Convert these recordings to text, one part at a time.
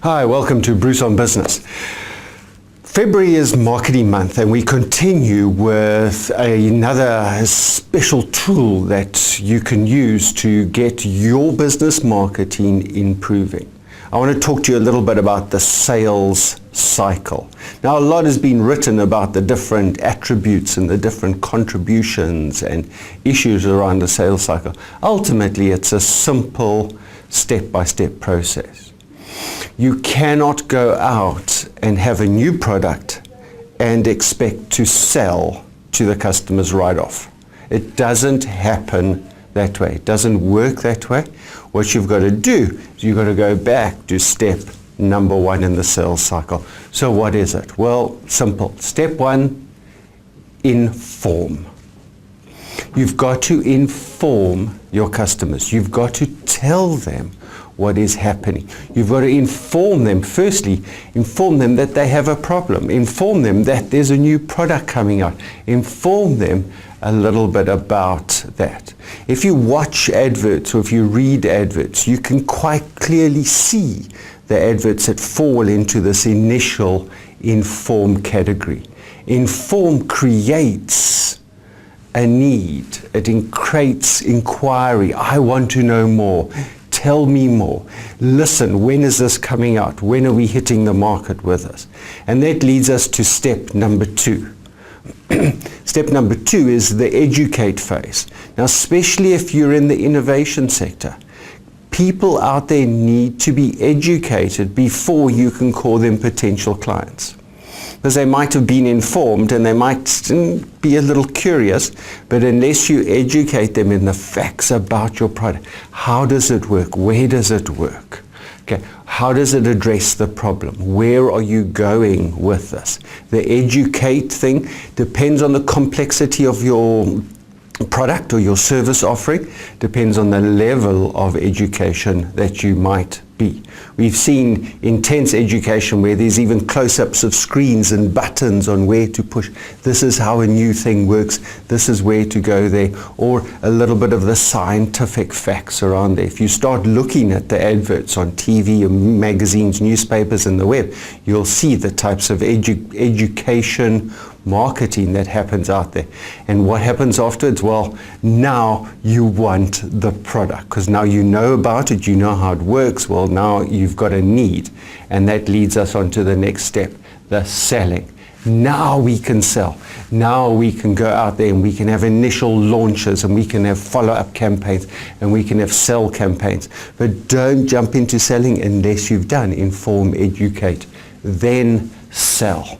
Hi, welcome to Bruce on Business. February is marketing month and we continue with another special tool that you can use to get your business marketing improving. I want to talk to you a little bit about the sales cycle. Now, a lot has been written about the different attributes and the different contributions and issues around the sales cycle. Ultimately, it's a simple step-by-step process. You cannot go out and have a new product and expect to sell to the customers right off. It doesn't happen that way. It doesn't work that way. What you've got to do is you've got to go back to step number one in the sales cycle. So what is it? Well, simple. Step one, inform. You've got to inform your customers. You've got to tell them what is happening. You've got to inform them, firstly, inform them that they have a problem. Inform them that there's a new product coming out. Inform them a little bit about that. If you watch adverts or if you read adverts, you can quite clearly see the adverts that fall into this initial inform category. Inform creates a need. It creates inquiry. I want to know more. Tell me more. Listen, when is this coming out? When are we hitting the market with this? And that leads us to step number two. Step number two is the educate phase. Now, especially if you're in the innovation sector, people out there need to be educated before you can call them potential clients. Because they might have been informed and they might be a little curious, but unless you educate them in the facts about your product, how does it work? Where does it work? Okay, how does it address the problem? Where are you going with this? The educate thing depends on the complexity of your product or your service offering, depends on the level of education that you might be. We've seen intense education where there's even close-ups of screens and buttons on where to push. This is how a new thing works. This is where to go there. Or a little bit of the scientific facts around there. If you start looking at the adverts on TV, magazines, newspapers, and the web, you'll see the types of education marketing that happens out there. And what happens afterwards? Well, now you want the product because now you know about it, you know how it works. Well, now you've got a need, and that leads us on to the next step, the selling. Now we can sell. Now we can go out there and we can have initial launches and we can have follow-up campaigns and we can have sell campaigns. But don't jump into selling unless you've done inform, educate, then sell.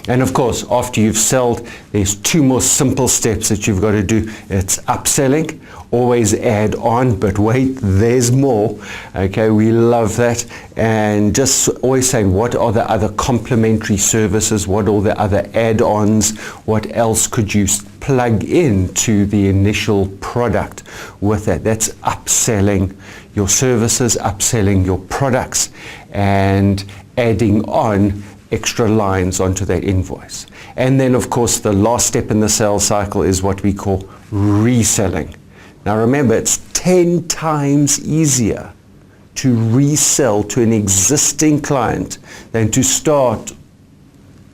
And of course, after you've sold, there's two more simple steps that you've got to do. It's upselling, always add on, but wait, there's more. Okay, we love that. And just always saying, what are the other complementary services? What are the other add-ons? What else could you plug into the initial product with that? That's upselling your services, upselling your products, and adding on extra lines onto that invoice. And then of course the last step in the sales cycle is what we call reselling. Now remember, it's 10 times easier to resell to an existing client than to start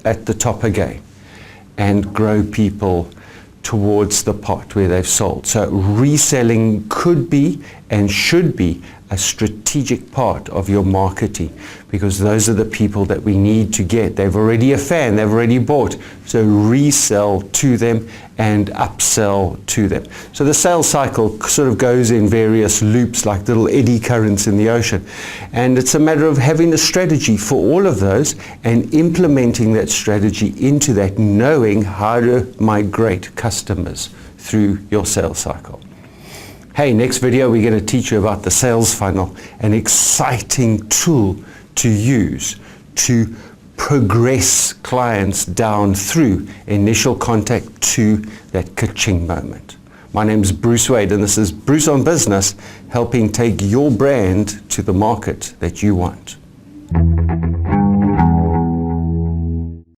at the top again and grow people towards the part where they've sold. So reselling could be and should be a strategic part of your marketing, because those are the people that we need to get. They've already a fan, they've already bought. So resell to them and upsell to them. So the sales cycle sort of goes in various loops like little eddy currents in the ocean. And it's a matter of having a strategy for all of those and implementing that strategy into that, knowing how to migrate customers through your sales cycle. Hey, next video we're going to teach you about the sales funnel, an exciting tool to use to progress clients down through initial contact to that ka-ching moment. My name is Bruce Wade and this is Bruce on Business, helping take your brand to the market that you want.